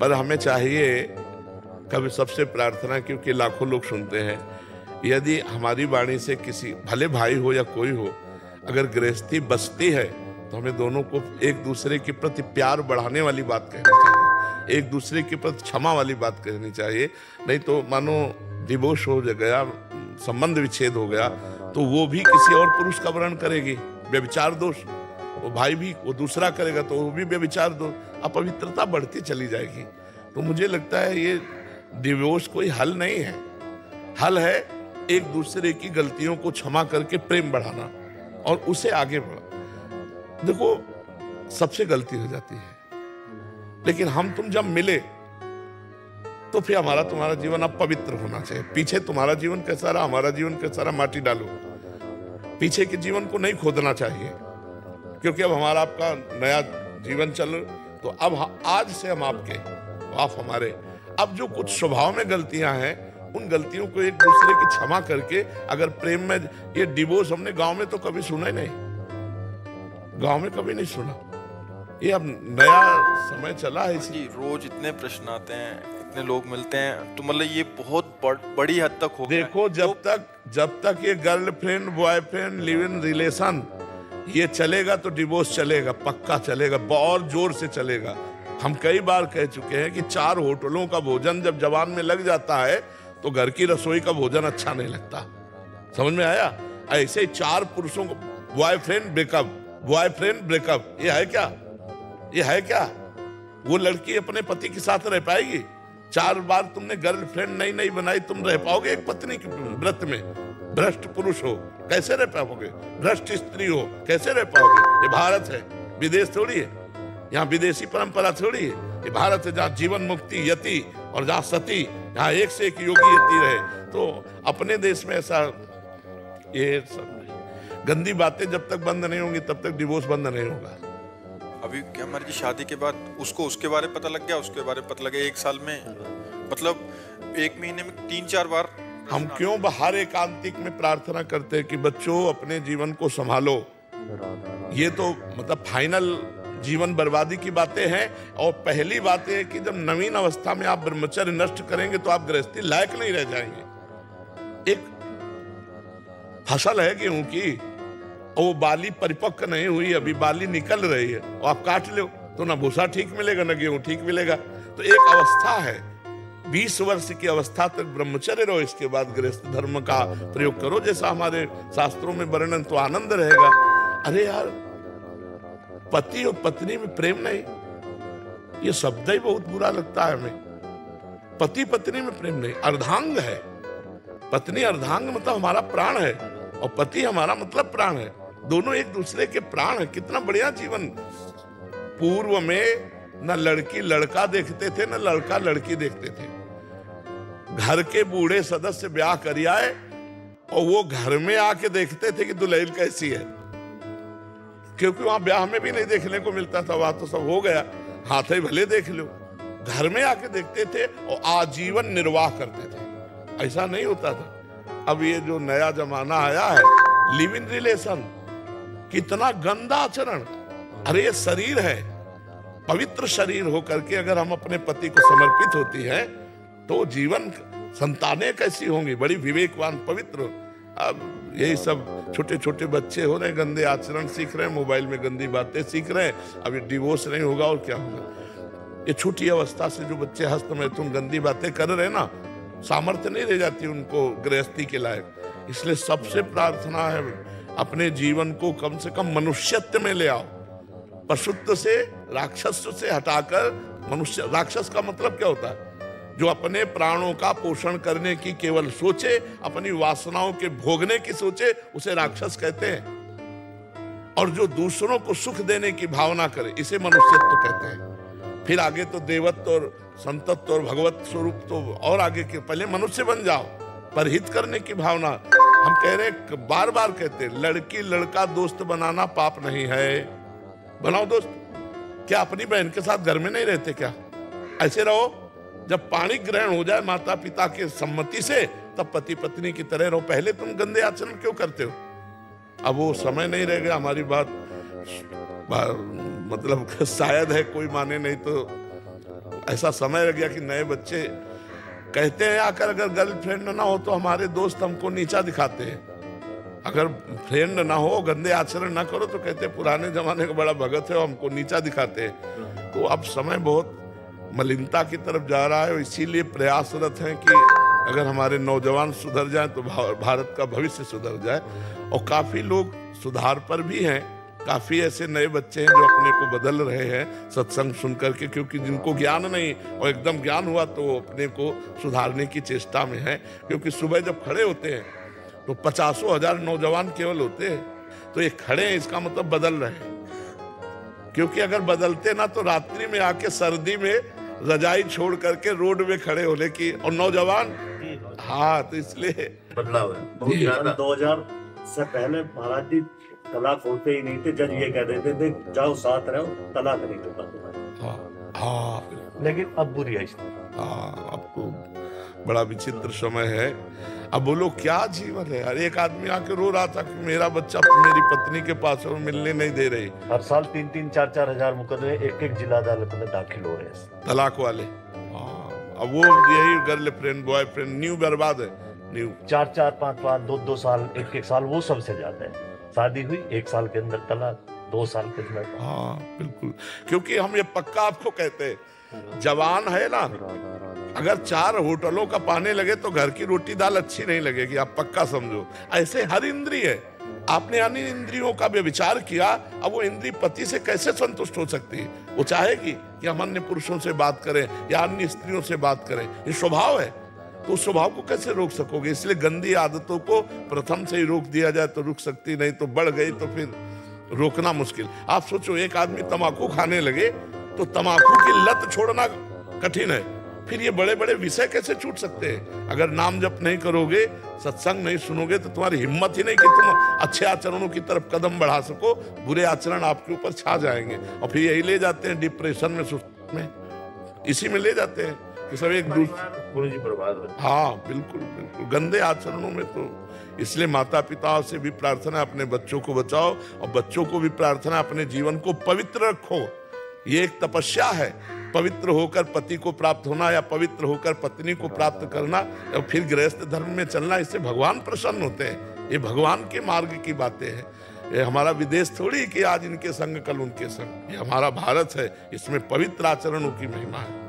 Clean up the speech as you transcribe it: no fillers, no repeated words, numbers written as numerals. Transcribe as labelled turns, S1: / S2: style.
S1: पर हमें चाहिए कभी सबसे प्रार्थना, क्योंकि लाखों लोग सुनते हैं, यदि हमारी वाणी से किसी भले भाई हो या कोई हो अगर गृहस्थी बसती है तो हमें दोनों को एक दूसरे के प्रति प्यार बढ़ाने वाली बात कहनी चाहिए, एक दूसरे के प्रति क्षमा वाली बात कहनी चाहिए। नहीं तो मानो डिवोर्स हो गया, संबंध विच्छेद हो गया, तो वो भी किसी और पुरुष का वर्ण करेगी, व्यभिचार दोष, वो भाई भी वो दूसरा करेगा तो वो भी व्यभिचार दोष, अपवित्रता बढ़ती चली जाएगी। तो मुझे लगता है ये डिवोर्स कोई हल नहीं है, हल है एक दूसरे की गलतियों को क्षमा करके प्रेम बढ़ाना और उसे आगे बढ़ा। देखो सबसे गलती हो जाती है, लेकिन हम तुम जब मिले तो फिर हमारा तुम्हारा जीवन अब पवित्र होना चाहिए। पीछे तुम्हारा जीवन कैसा रहा, हमारा जीवन कैसा रहा, माटी डालो, पीछे के जीवन को नहीं खोदना चाहिए, क्योंकि अब हमारा आपका नया जीवन चल, तो अब आज से हम आपके, आप हमारे। अब जो कुछ स्वभाव में गलतियां हैं उन गलतियों को एक दूसरे की क्षमा करके अगर प्रेम में, ये डिवोर्स हमने गांव में तो कभी सुना ही नहीं, गांव में कभी नहीं सुना, ये अब नया समय चला है।
S2: जी रोज इतने प्रश्न आते हैं, इतने लोग मिलते हैं, तो मतलब ये बहुत बड़ी हद तक हो गया।
S1: देखो जब तक ये girlfriend boyfriend live in relation ये चलेगा तो डिवोर्स चलेगा, पक्का चलेगा, बहुत जोर से चलेगा। हम कई बार कह चुके हैं कि 4 होटलों का भोजन जब जवान में लग जाता है तो घर की रसोई का भोजन अच्छा नहीं लगता। समझ में आया? ऐसे ही 4 पुरुषों को बॉयफ्रेंड ब्रेकअप, ये है क्या? ये है क्या? वो लड़की अपने पति के साथ रह पाएगी? 4 बार तुमने गर्लफ्रेंड नई बनाई, तुम रह पाओगे एक पत्नी के व्रत में? भ्रष्ट पुरुष हो कैसे रह पाओगे? भ्रष्ट स्त्री हो कैसे रह पाओगे? ये भारत है, विदेश थोड़ी है, यहाँ विदेशी परंपरा थोड़ी है, ये भारत है जहाँ जीवन मुक्ति यति और जहाँ सती, यहाँ एक से एक योगी यति रहे। तो अपने देश में ऐसा ये सब गंदी बातें जब तक बंद नहीं होंगी तब तक डिवोर्स बंद नहीं होगा।
S2: अभी क्या हमारी शादी के बाद उसको उसके बारे में पता लग गया, उसके बारे में पता लगा, 1 साल में मतलब 1 महीने में 3-4 बार।
S1: हम क्यों बाहर एकांतिक में प्रार्थना करते हैं कि बच्चों अपने जीवन को संभालो? ये तो मतलब फाइनल जीवन बर्बादी की बातें हैं। और पहली बात है कि जब नवीन अवस्था में आप ब्रह्मचर्य नष्ट करेंगे तो आप गृहस्थी लायक नहीं रह जाएंगे। एक फसल है गेहूं की और वो बाली परिपक्व नहीं हुई, अभी बाली निकल रही है और आप काट लो तो ना भूसा ठीक मिलेगा ना गेहूं ठीक मिलेगा। तो एक अवस्था है, 20 वर्ष की अवस्था तक ब्रह्मचर्य रहो, इसके बाद गृहस्थ धर्म का प्रयोग करो जैसा हमारे शास्त्रों में वर्णन, तो आनंद रहेगा। अरे यार, पति और पत्नी में प्रेम नहीं, ये शब्द ही बहुत बुरा लगता है हमें। पति पत्नी में प्रेम नहीं, अर्धांग है पत्नी, अर्धांग मतलब हमारा प्राण है और पति हमारा मतलब प्राण है, दोनों एक दूसरे के प्राण है। कितना बढ़िया जीवन। पूर्व में न लड़की लड़का देखते थे न लड़का लड़की देखते थे, घर के बूढ़े सदस्य ब्याह कर आए और वो घर में आके देखते थे कि दुल्हन कैसी है, क्योंकि वहां ब्याह में भी नहीं देखने को मिलता था, वहां तो सब हो गया, हाथ ही भले देख लो। घर में आके देखते थे और आजीवन निर्वाह करते थे, ऐसा नहीं होता था। अब ये जो नया जमाना आया है, लिव इन रिलेशन, कितना गंदा आचरण। अरे ये शरीर है, पवित्र शरीर हो करके अगर हम अपने पति को समर्पित होती हैं तो जीवन संतानें कैसी होंगी, बड़ी विवेकवान पवित्र। अब यही सब छोटे छोटे बच्चे हो रहे हैं, गंदे आचरण सीख रहे हैं, मोबाइल में गंदी बातें सीख रहे हैं। अब ये डिवोर्स नहीं होगा और क्या होगा? ये छोटी अवस्था से जो बच्चे हस्त में तुम गंदी बातें कर रहे हैं ना, सामर्थ्य नहीं रह जाती उनको गृहस्थी के लायक। इसलिए सबसे प्रार्थना है अपने जीवन को कम से कम मनुष्यत्व में ले आओ, पशुत्व से राक्षस से हटाकर मनुष्य। राक्षस का मतलब क्या होता है? जो अपने प्राणों का पोषण करने की केवल सोचे, अपनी वासनाओं के भोगने की सोचे, उसे राक्षस कहते हैं। और जो दूसरों को सुख देने की भावना करे, इसे मनुष्यत्व कहते हैं। फिर आगे तो देवत्व और संतत्व और भगवत स्वरूप तो और आगे के, पहले मनुष्य बन जाओ। पर हित करने की भावना, हम कह रहे, बार बार कहते, लड़की लड़का दोस्त बनाना पाप नहीं है, बनाओ दोस्त। क्या अपनी बहन के साथ घर में नहीं रहते क्या? ऐसे रहो, जब पाणी ग्रहण हो जाए माता पिता के सम्मति से, तब पति पत्नी की तरह रहो। पहले तुम गंदे आचरण क्यों करते हो? अब वो समय नहीं रह गया। हमारी बात मतलब शायद है कोई माने, नहीं तो ऐसा समय लग गया कि नए बच्चे कहते हैं आकर, अगर गर्लफ्रेंड ना हो तो हमारे दोस्त हमको नीचा दिखाते हैं, अगर फ्रेंड ना हो, गंदे आचरण ना करो तो कहते हैं पुराने जमाने का बड़ा भगत है, हमको नीचा दिखाते हैं। तो अब समय बहुत मलिनता की तरफ जा रहा है और इसीलिए प्रयासरत हैं कि अगर हमारे नौजवान सुधर जाएं तो भारत का भविष्य सुधर जाए। और काफ़ी लोग सुधार पर भी हैं, काफ़ी ऐसे नए बच्चे हैं जो अपने को बदल रहे हैं सत्संग सुन करके, क्योंकि जिनको ज्ञान नहीं और एकदम ज्ञान हुआ तो वो अपने को सुधारने की चेष्टा में है। क्योंकि सुबह जब खड़े होते हैं तो 50,000 नौजवान केवल होते हैं, तो ये खड़े हैं इसका मतलब बदल रहे हैं। क्योंकि अगर बदलते ना तो रात्रि में आके सर्दी में रजाई छोड़ करके रोड में खड़े होने की, और नौजवान हाँ, तो इसलिए
S3: बदलाव है।
S4: 2000 से पहले महाराज जी तलाक होते ही नहीं थे, जज ये कह देते थे जाओ साथ रहो, तलाक नहीं होता तुम्हारा।
S1: हाँ,
S4: लेकिन अब बुरी है।
S1: हाँ, अब तो बड़ा विचित्र समय है। अब बोलो क्या जीवन है। हर एक आदमी आके रो रहा था कि मेरा बच्चा मेरी पत्नी के पास है, वो मिलने नहीं दे रही।
S4: हर साल 3-3, 4-4 हजार मुकदमे एक जिला अदालत में दाखिल हो रहे हैं
S1: तलाक वाले। हाँ, अब वो यही गर्लफ्रेंड बॉयफ्रेंड न्यू बर्बाद है, न्यू
S4: 4-4, 5-5, 2-2 साल, 1-1 साल, वो सबसे ज्यादा है। शादी हुई 1 साल के अंदर तलाक, 2 साल के अंदर।
S1: हाँ बिल्कुल, क्योंकि हम ये पक्का आपको कहते हैं, जवान है ना, अगर 4 होटलों का पाने लगे तो घर की रोटी दाल अच्छी नहीं लगेगी, आप पक्का समझो। ऐसे हर इंद्रिय है, आपने अन्य इंद्रियों का भी विचार किया, अब वो इंद्रिय पति से कैसे संतुष्ट हो सकती है? वो चाहेगी कि हम अन्य पुरुषों से बात करें या अन्य स्त्रियों से बात करें, ये स्वभाव है। तो उस स्वभाव को कैसे रोक सकोगे? इसलिए गंदी आदतों को प्रथम से ही रोक दिया जाए तो रुक सकती, नहीं तो बढ़ गई तो फिर रोकना मुश्किल। आप सोचो, एक आदमी तंबाकू खाने लगे तो तंबाकू की लत छोड़ना कठिन है, फिर ये बड़े बड़े विषय कैसे छूट सकते हैं? अगर नाम जप नहीं करोगे, सत्संग नहीं सुनोगे तो तुम्हारी हिम्मत ही नहीं कि तुम अच्छे आचरणों की तरफ कदम बढ़ा सको, बुरे आचरण आपके ऊपर छा जाएंगे और फिर यही ले जाते हैं डिप्रेशन में, सुस्त में, इसी में ले जाते हैं कि सब एक दूसरे
S4: बर्बाद हो।
S1: हाँ बिल्कुल बिल्कुल, गंदे आचरणों में। तो इसलिए माता पिता से भी प्रार्थना अपने बच्चों को बचाओ और बच्चों को भी प्रार्थना अपने जीवन को पवित्र रखो। ये एक तपस्या है, पवित्र होकर पति को प्राप्त होना या पवित्र होकर पत्नी को प्राप्त करना और फिर गृहस्थ धर्म में चलना, इससे भगवान प्रसन्न होते हैं। ये भगवान के मार्ग की बातें हैं। ये हमारा विदेश थोड़ी कि आज इनके संग कल उनके संग, ये हमारा भारत है, इसमें पवित्र आचरणों की महिमा है।